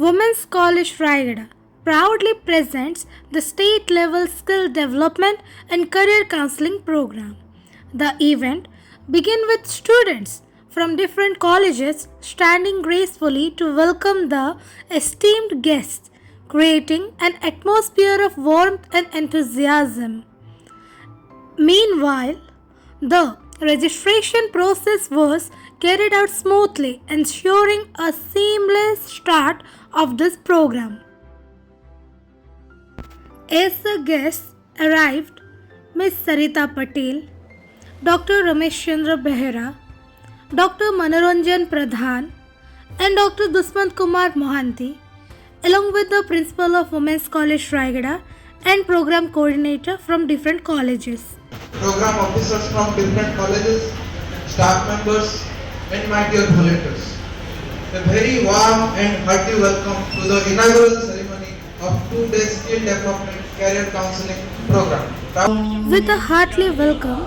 Women's College Raigada proudly presents the state level skill development and career counseling program. The event began with students from different colleges standing gracefully to welcome the esteemed guests, creating an atmosphere of warmth and enthusiasm. Meanwhile, the registration process was carried out smoothly, ensuring a seamless start of this program. As the guests arrived, Ms. Sarita Patel, Dr. Ramesh Chandra Behera, Dr. Manoranjan Pradhan, and Dr. Dusmant Kumar Mohanty, along with the principal of Women's College Raigada and program coordinator from different colleges. Program officers from different colleges, staff members, and my dear volunteers. A very warm and hearty welcome to the inaugural ceremony of 2 days skill development career counseling program. With a hearty welcome,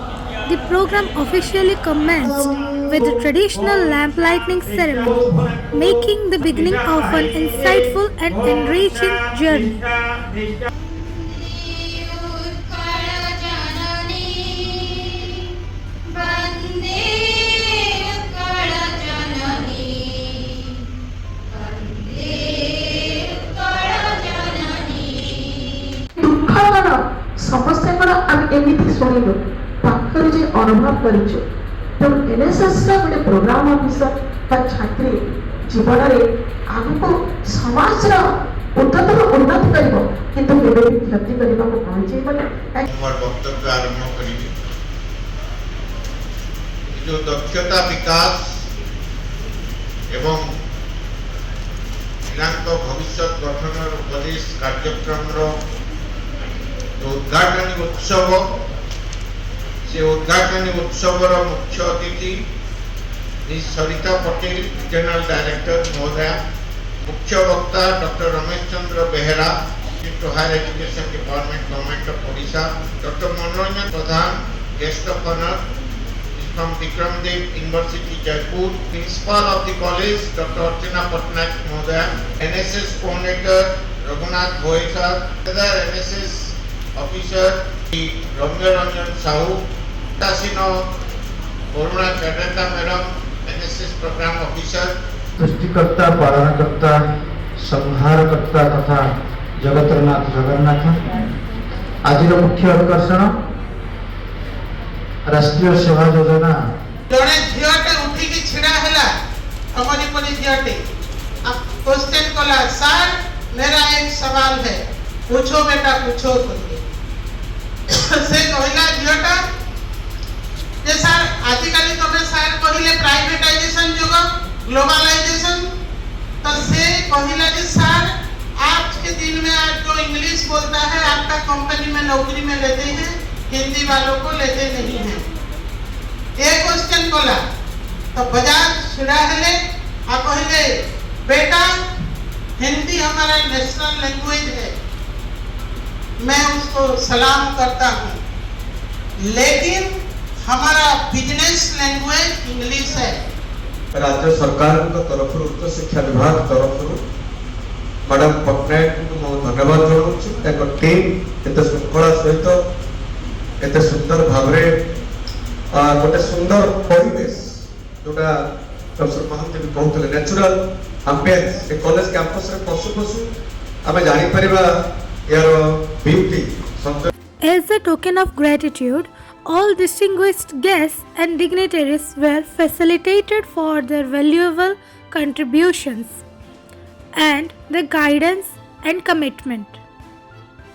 the program officially commenced with the traditional lamp lighting ceremony, making the beginning of an insightful and enriching journey. ସମସ୍ତଙ୍କର ଆମେ ଏମିତି ଶୁଣିଲୁ ପାଖରେ ଯେ ଅନୁଭବ କରିଛୁ ତେଣୁ ଏନ୍ଏସ୍ଏସ୍ର ଗୋଟେ ପ୍ରୋଗ୍ରାମ ଅଫିସର ବା ଛାତ୍ରୀ ଜୀବନରେ ଆଗକୁ ସମାଜର ଉନ୍ନତରୁ ଉନ୍ନତି କରିବ କିନ୍ତୁ କେବେ ବି କ୍ଷତି କରିବାକୁ ପହଞ୍ଚେଇବନି। ମୋର ବକ୍ତବ୍ୟ ଆରମ୍ଭ କରିବି। ଯେଉଁ ଦକ୍ଷତା ବିକାଶ ଏବଂ ପିଲାଙ୍କ ଭବିଷ୍ୟତ ଗଠନର ଉପଦେଶ କାର୍ଯ୍ୟକ୍ରମର उद्घाटन उत्सव से उद्घाटन उत्सवर मुख्य अतिथि सरिता पटेल रिजनल डायरेक्टर महोदय, मुख्य वक्ता doctor Ramesh Chandra Behera to higher education department government of Odisha, doctor Manoranjan Pradhan guest of honour from Vikramdev university Jeypore, principal of the college doctor Archana Patnaik महोदय, NSS coordinator Raghunath Bhoisa, other NSS officer Ramya Ranjan Sahu, तासीनो करुणा कैडेटा मैडम, एनएसएस प्रोग्राम ऑफिसर, सृष्टिकर्ता पालनकर्ता संहारकर्ता तथा जगतरनाथ जगन्नाथ आज मुख्य आकर्षण राष्ट्रीय सेवा योजना। जड़े झीटे उठिकी छिड़ा है अमरी परी झीटे क्वेश्चन कला, सर मेरा एक सवाल है, पूछो बेटा पूछो। से कहला झीटा जे सर आजिकल तुम सर कहले प्राइवेटाइजेशन युग ग्लोबलाइजेशन, तो से कहला जे सर आज के दिन में आज जो इंग्लिश बोलता है आपका कंपनी में नौकरी में लेते हैं, हिंदी वालों को लेते नहीं हैं। एक क्वेश्चन बोला तो बजाज छिड़ा है आप कहले बेटा हिंदी हमारा नेशनल लैंग्वेज है, मैं उसको सलाम करता हूँ, लेकिन हमारा बिजनेस लैंग्वेज इंग्लिश है। राज्य सरकार तरफ उच्च शिक्षा विभाग तरफ मैडम पट्टनायक को धन्यवाद जनाऊँ। टीम एत श्रृंखला सहित एत सुंदर भाव गोटे सुंदर परिवेश जोटा प्रोफेसर महांती भी कहते नेचुरल एम्बियंस ए कॉलेज कैंपस रे पशु पशु आम जापर यार beauty. As a token of gratitude, all distinguished guests and dignitaries were facilitated for their valuable contributions and their guidance and commitment.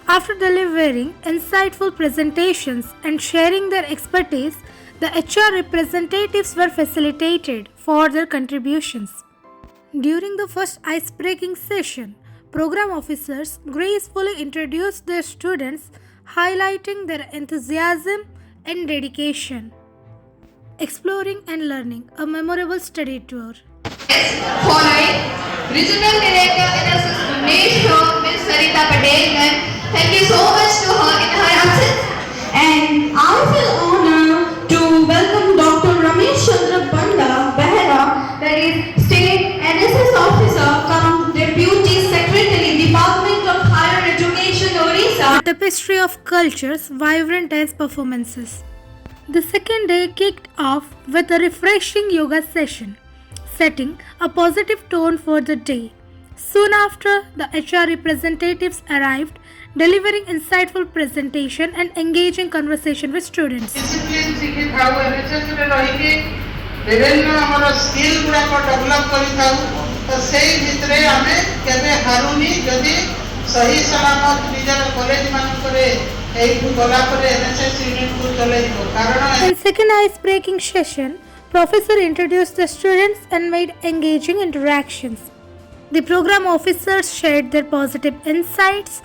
After delivering insightful presentations and sharing their expertise, the HR representatives were facilitated for their contributions. During the first ice-breaking session, program officers gracefully introduced their students, highlighting their enthusiasm and dedication. Exploring and learning a memorable study tour. Following Regional Director NSS National Ms. Sarita Patel, ma'am. Thank you so much to her in her absence. And I feel honored to welcome Dr. Ramesh Chandra Behera, That is State NSS Officer come Deputy tapestry of cultures, vibrant dance performances. The second day kicked off with a refreshing yoga session, setting a positive tone for the day. Soon after, the HR representatives arrived, delivering insightful presentation and engaging conversation with students. Discipline शिखि थाउ NSS रे रही के विभिन्न हमर skill गुडा को develop करि थाउ तो सेही भितरे हमें केबे हारुनी जदि सही सलामत निजर कॉलेज मान करे एई गला परे एनएसएस यूनिट को चलेइबो कारण In second ice-breaking session, Professor introduced the students and made engaging interactions. The program officers shared their positive insights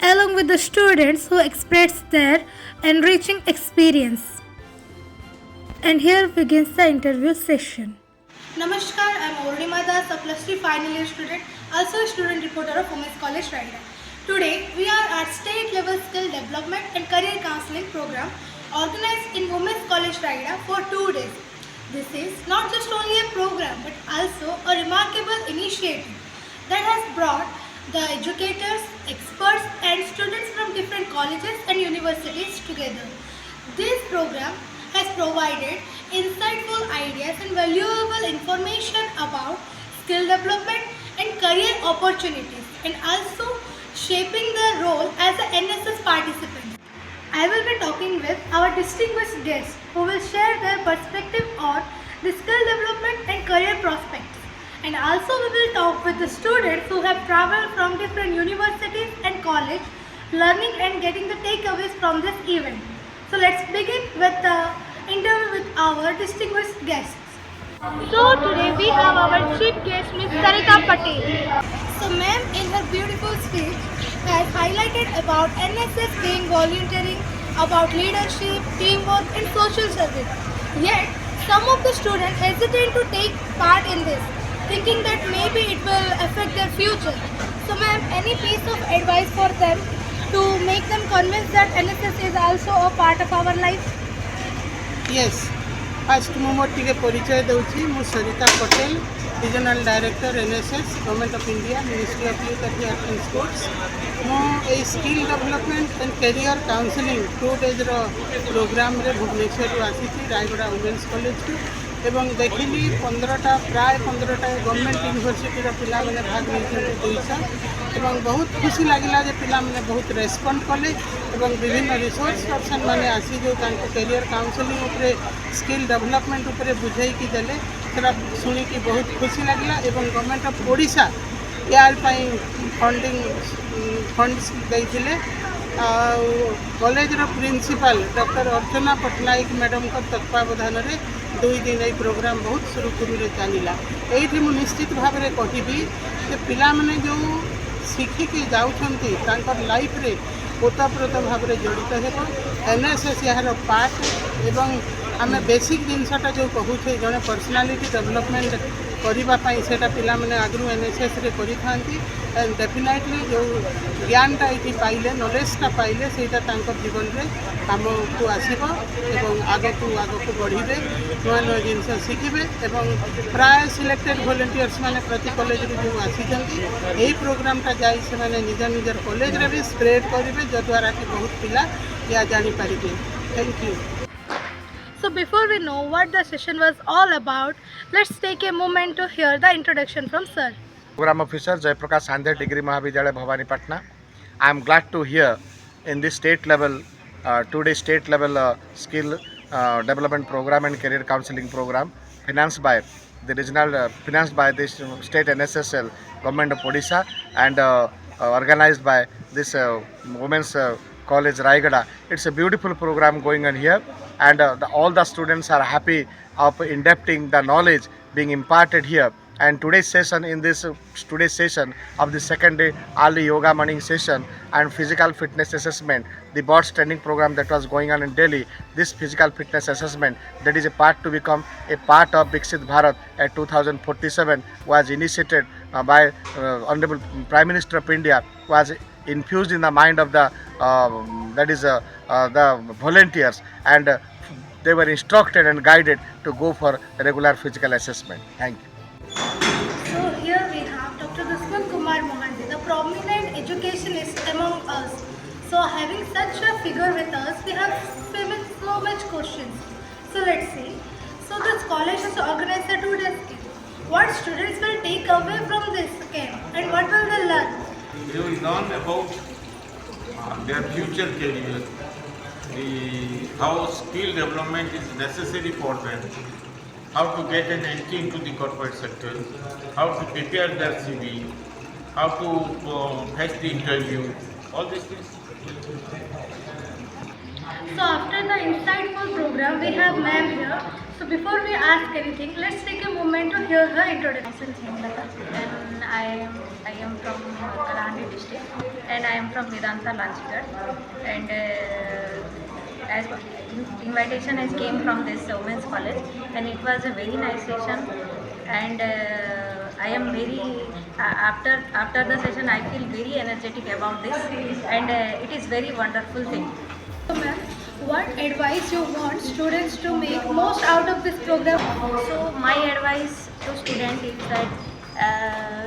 along with the students who expressed their enriching experience. And here begins the interview session. Namaskar, I am Ornima Das, a plus 3 final year student, also a student reporter of Women's College Raigad. Today, we are at state level skill development and career counseling program organized in Women's College Raigad for 2 days. This is not just only a program but also a remarkable initiative that has brought the educators, experts and students from different colleges and universities together. This program has provided insightful ideas and valuable information about skill development and career opportunities and also shaping their role as an NSS participant. I will be talking with our distinguished guests who will share their perspective on the skill development and career prospects. And also we will talk with the students who have traveled from different universities and college, learning and getting the takeaways from this event. So let's begin with the interview with our distinguished guests. So today we have our chief guest Ms. Sarita Patel. So ma'am in her beautiful speech has highlighted about NSS being volunteering, about leadership, teamwork and social service. Yet some of the students hesitate to take part in this, thinking that maybe it will affect their future. So ma'am, any piece of advice for them to make them convinced that NSS is also a part of our life? Yes first मु मोर टिके परिचय दउछि मु Sarita Patel regional director NSS government of India ministry of youth and sports मु ए skill development and career counselling 2 days रो programme रे भुवनेश्वर आसी रायगड़ा वुमेन्स कॉलेज को एवं देखिली 15टा प्राय 15टा गवर्नमेंट यूनिवर्सिटी पिला मैंने भाग नहीं 200 एवं बहुत खुशी लगिला जे पिला मैंने बहुत रेस्पॉन्ड कले एवं विभिन्न रिसोर्स पर्सन मैंने आसी जो कैरियर काउंसलिंग उपरे स्किल डेवलपमेंट उपरे बुझाई की देले सेटा सुनी की बहुत खुशी लगिला एवं गवर्नमेंट ऑफ ओडिशा यार पई फंड्स देइथिले कॉलेज रो principal doctor Archana Patnaik madam को तत्वावधान रे 2 दिन ये प्रोग्राम बहुत सुरुखुरु चलला ये निश्चित भाव में कहबी जे पिला माने जो शिखिकी जाउछंती तांकर लाइफ रे ओतप्रोत भाव में जड़ित हेबो एनएसएस यार पार्ट एवं आम बेसिक जिनसटा जो कहूचे जड़े पर्सनालिटी डेवलपमेंट करने सेटा पिला माने आगु एनएसएस रे करि थांती एंड डेफिनेटली जो ज्ञानटा ये पाइले नॉलेजटा पाइले सेटा तांकर जीवन में काम को आसब एवं आग को बढ़े नुआ नुआ जिनस शिखे एवं प्राय सिलेक्टेड वॉलंटियर्स माने प्रति कॉलेज रे जो आसी यही प्रोग्रामटा जाई से माने निजर कॉलेज रे भी स्प्रेड करेंगे जद्वारा कि बहुत पिला या जानी पारिबे। Thank you. So before we know what the session was all about, let's take a moment to hear the introduction from sir. Program officer Jayaprakash Sandhya Degree Mahavidyalaya Bhawanipatna. I am glad to hear in this state level 2-day state level skill development program and career counseling program financed by the regional financed by this state NSSL government of Odisha and organized by this women's college Raigada. It's a beautiful program going on here and all the students are happy of in-depthing the knowledge being imparted here. And today's session today's session of the second day early yoga morning session and physical fitness assessment, the board training program that was going on in Delhi, this physical fitness assessment that is a part to become a part of Viksit Bharat at 2047 was initiated by Honorable Prime Minister of India, was infused in the mind of the the volunteers and they were instructed and guided to go for regular physical assessment. Thank you. So here we have Dr. Dushman Kumar Mohanty, the prominent educationist among us. So having such a figure with us, we have so much questions. So let's see. So this college has organized a 2-day camp. What students will take away from this camp and what will they learn? They will learn about their future career, how skill development is necessary for them, how to get an entry into the corporate sector, how to prepare their CV, how to face the interview, all these things. So after the insightful program, we have ma'am here. So before we ask anything, let's take a moment to hear her introduction. And I am from Kalahandi district, and I am from Vedanta Lanchikar, and as invitation has came from this women's college, and it was a very nice session, and I am very after the session I feel very energetic about this, and it is very wonderful thing. So ma'am, what advice you want students to make most out of this program? So my advice to student is that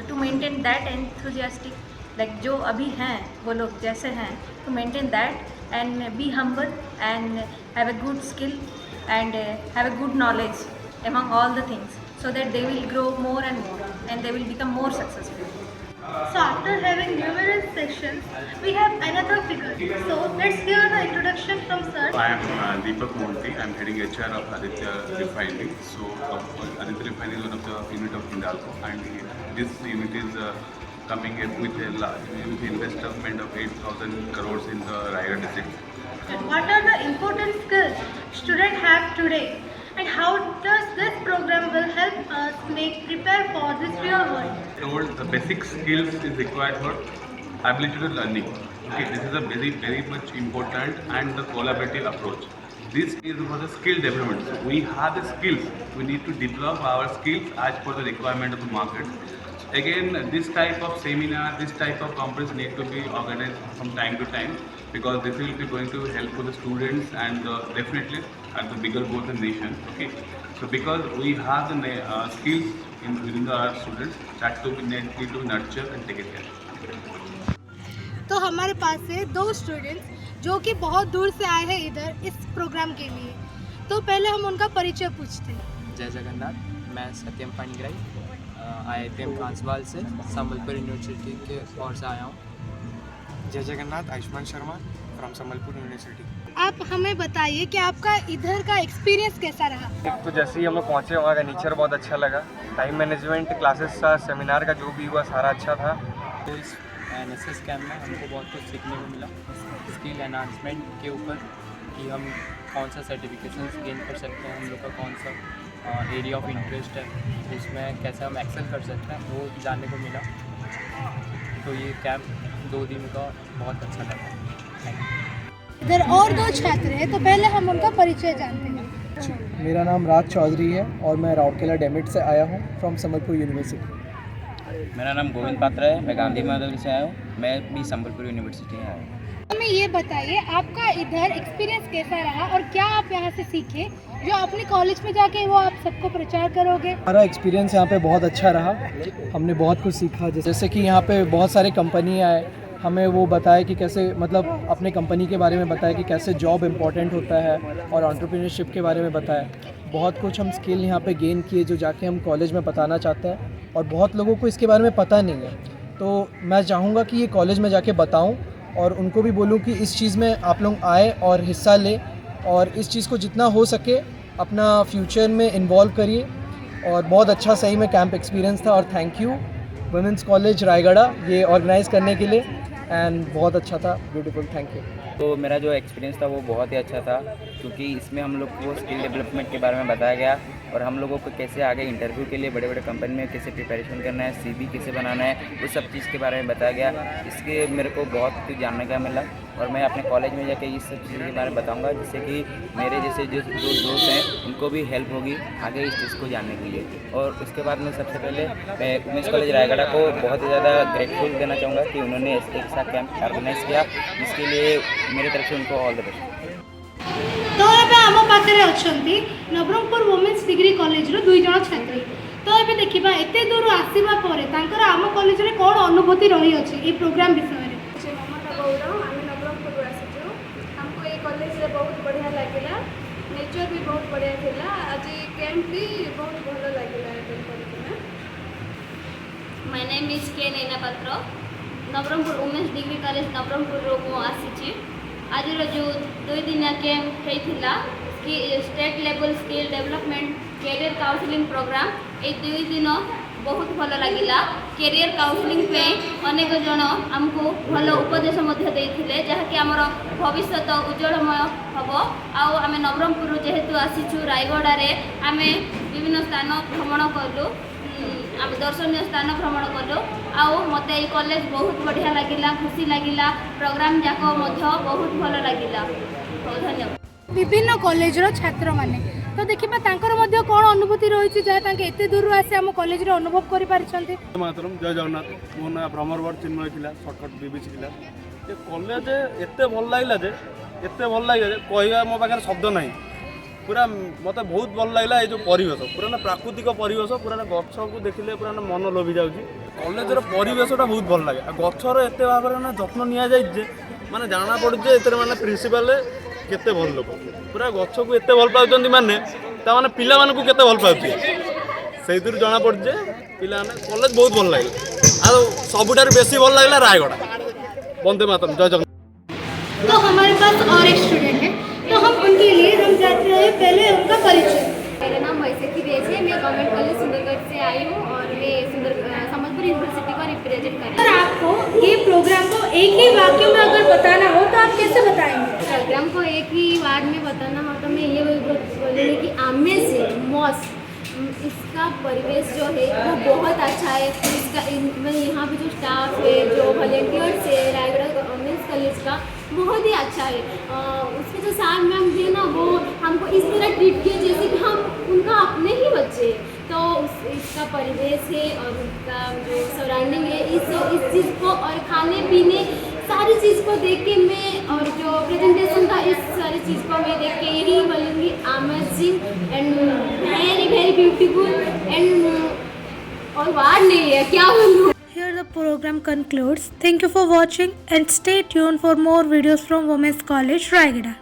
to maintain that enthusiastic, like जो अभी हैं वो लोग जैसे हैं, to maintain that and be humble and have a good skill and have a good knowledge among all the things, so that they will grow more and more and they will become more successful. So after having numerous sessions, we have another figure. So let's hear the introduction from sir. I am Deepak Monti. I am heading HR of Aditya Refinery. So Aditya Refinery is one of the unit of Hindalco, and this unit is coming up with a large investment of 8,000 crores in the Raigad district. And what are the important skills students have today? And how does this program will help us prepare for this real world? The basic skills is required for ability to learning. Okay, this is a very much important and the collaborative approach. This is for the skill development. So we have the skills. We need to develop our skills as per the requirement of the market. Again, this type of seminar, this type of conference need to be organized from time to time, because this will be going to help for the students and definitely at the bigger goal the nation. Okay, so because we have the skills within our students that to be need to nurture and take it care. तो हमारे पास है 2 students जो कि बहुत दूर से आए हैं इधर इस प्रोग्राम के लिए. तो पहले हम उनका परिचय पूछते हैं. जय जगन्नाथ. मैं सत्यम पाणिग्राही IITM ट्रांसवाल से संबलपुर यूनिवर्सिटी के ओर से आया हूँ. जय जगन्नाथ. Ayushman Sharma from Sambalpur university. आप हमें बताइए कि आपका इधर का एक्सपीरियंस कैसा रहा? एक तो जैसे ही हम लोग पहुँचे वहाँ का नेचर बहुत अच्छा लगा. टाइम मैनेजमेंट क्लासेस का सेमिनार का जो भी हुआ सारा अच्छा था. तो इस NSS कैम्प में हमको बहुत कुछ सीखने को मिला स्किल एनहांसमेंट के ऊपर, कि हम कौन सा सर्टिफिकेशन गेन कर सकते हैं, हम लोग का कौन सा एरिया ऑफ इंटरेस्ट है, उसमें कैसे हम एक्सेल कर सकते हैं, वो जानने को मिला. तो ये कैंप 2 दिन का बहुत अच्छा लगा. इधर और 2 छात्र हैं, तो पहले हम उनका परिचय जानते हैं. मेरा नाम राज चौधरी है और मैं राउरकेला डेमिट से आया हूँ फ्रॉम संबलपुर यूनिवर्सिटी. मेरा नाम गोविंद पात्रा है. मैं गांधी महानगर से आया हूँ. मैं भी संबलपुर यूनिवर्सिटी आया हूँ. हमें ये बताइए आपका इधर एक्सपीरियंस कैसा रहा और क्या आप यहाँ से सीखे जो अपने कॉलेज में जाके वो आप सबको प्रचार करोगे? हमारा एक्सपीरियंस यहाँ पे बहुत अच्छा रहा. हमने बहुत कुछ सीखा, जैसे कि यहाँ पे बहुत सारे कंपनी आए, हमें वो बताया कि कैसे, मतलब अपने कंपनी के बारे में बताया कि कैसे जॉब इम्पोर्टेंट होता है, और एंटरप्रेन्योरशिप के बारे में बताया. बहुत कुछ हम स्किल यहाँ पे गेन किए जो जाके हम कॉलेज में बताना चाहते हैं, और बहुत लोगों को इसके बारे में पता नहीं है. तो मैं चाहूँगा कि ये कॉलेज में जाके बताऊँ और उनको भी बोलूँ कि इस चीज़ में आप लोग आए और हिस्सा लें, और इस चीज़ को जितना हो सके अपना फ्यूचर में इन्वॉल्व करिए. और बहुत अच्छा सही में कैंप एक्सपीरियंस था, और thank you women's college Raigarh ये ऑर्गेनाइज़ करने के लिए, एंड बहुत अच्छा था. ब्यूटीफुल. Thank you. तो मेरा जो एक्सपीरियंस था वो बहुत ही अच्छा था, क्योंकि इसमें हम लोग को स्किल डेवलपमेंट के बारे में बताया गया, और हम लोगों को कैसे आगे इंटरव्यू के लिए बड़े बड़े कंपनी में कैसे प्रिपरेशन करना है, CV कैसे बनाना है, वो सब चीज़ के बारे में बताया गया. इसके मेरे को बहुत कुछ जानने का मिला, और मैं अपने कॉलेज में जाके इस सब चीज़ के बारे में बताऊंगा, जिससे कि मेरे जैसे जो दोस्त हैं उनको भी हेल्प होगी आगे इस चीज़ को जानने के लिए. और उसके बाद में सबसे पहले मैं वुमेंस कॉलेज रायगढ़ को बहुत ही ज़्यादा ग्रेटफुल देना चाहूँगा कि उन्होंने एक साथ कैंप ऑर्गेनाइज किया, जिसके लिए मेरी तरफ से उनको ऑल द बेस्ट. तो एबे आम पाखे अछंती नवरंगपुर वुमेन्स डिग्री कॉलेज रो 2 जण छात्री. तो एबे देखिबा एते दूर आसीबा परे तांकर आम कॉलेज रे कोन अनुभूति रही अछि ए प्रोग्राम विषय रे. ममता गौरव आम नवरंगपुर आसी बढ़िया लगे नेचर भी बहुत बढ़िया थिला आज कैंप भी बहुत भल लगे माय नेम इज के Naina Patra Nabarangpur women's degree college Nabarangpur मु आसी आज जो 2 दिन कैंप होता कि state level skill development career counselling programme ये 2 दिन बहुत भल लगिला कैरियर काउंसलिंग पे अनेक जन आमको भल उपदेश देते जहाँकि आमर भविष्य उज्जवलमय हम आम नवरंगपुर जेहेतु आसीचु रायगड़ा आम विभिन्न स्थान भ्रमण कलु आम दर्शनीय स्थान भ्रमण कलु आउ मत कॉलेज बहुत बढ़िया लगिला खुशी लगिला प्रोग्राम जाक बहुत भल लगिला धन्यवाद। विभिन्न कॉलेज छात्र माने तो देखिबा तांकर मध्य कोन अनुभूति रही जहाँ एते दूर आसे आम कॉलेज रे अनुभव करि पारिछन्ते। मातरम जय जगन्नाथ मो ना भ्रमरवर चिन्मय थिला शॉर्टकट बीबीसी थिला ए कॉलेज एते भल लागला जे कहवा मो पाखे शब्द नहीं पूरा मत बहुत भल लगला ये जो परिवेश पूरा ना प्राकृतिक परिवेश पूरा ना गछ को देखिले पूरा ना मन लोभी जाउची कॉलेजर परिवेशटा बहुत भल लगे गछर एते भाव ना जत्न निया जाय जे माने जाना पड़े जे एते माने प्रिंसिपल केते भल लोक पूरा गछ को एते भल पाउचंती माने ता माने पिला माने को केते भल पाउची सेइतिर जाना पड़े जे पिला माने कॉलेज बहुत भल लागला आ सबुटार बेसी भल लागला रायगड़ा वंदे मातरम जय जगन्नाथ। तो हमारे पास और एक स्टूडेंट है तो हम उनके लिए हम जाते हैं पहले उनका परिचय। मेरा नाम वैशाखी देश है मैं गवर्नमेंट कॉलेज सुंदरगढ़ से आई हूँ और मैं समस्तपुर यूनिवर्सिटी को रिप्रेजेंट कर रही हूँ। अगर आपको ये प्रोग्राम को एक ही वाक्य में अगर बताना हो तो आप कैसे बताएंगे? प्रोग्राम को एक ही वार्ड में बताना हो तो मैं ये बोलूँगी कि अमेजिंग मस्त इसका परिवेश जो है वो बहुत अच्छा है। इसका यहाँ पे जो स्टाफ है जो वॉलेंटियर्स है रायगढ़ वुमेन्स कॉलेज का बहुत ही अच्छा है। उसके जो साथ मैम थे ना वो हमको इस तरह ट्रीट किए जैसे कि हम उनका अपने ही बच्चे तो इसका परिवेश है और उसका जो सराउंडिंग है इस चीज़ को और खाने पीने सारी चीज़ को देख के मैं और जो प्रेजेंटेशन था इस सारी चीज़ को मैं देख के यही बोलूँगी amazing and very very beautiful and और वार्ड नहीं है क्या बोलूँ। Here the program concludes. Thank you for watching and stay tuned for more videos from Women's College Raigada.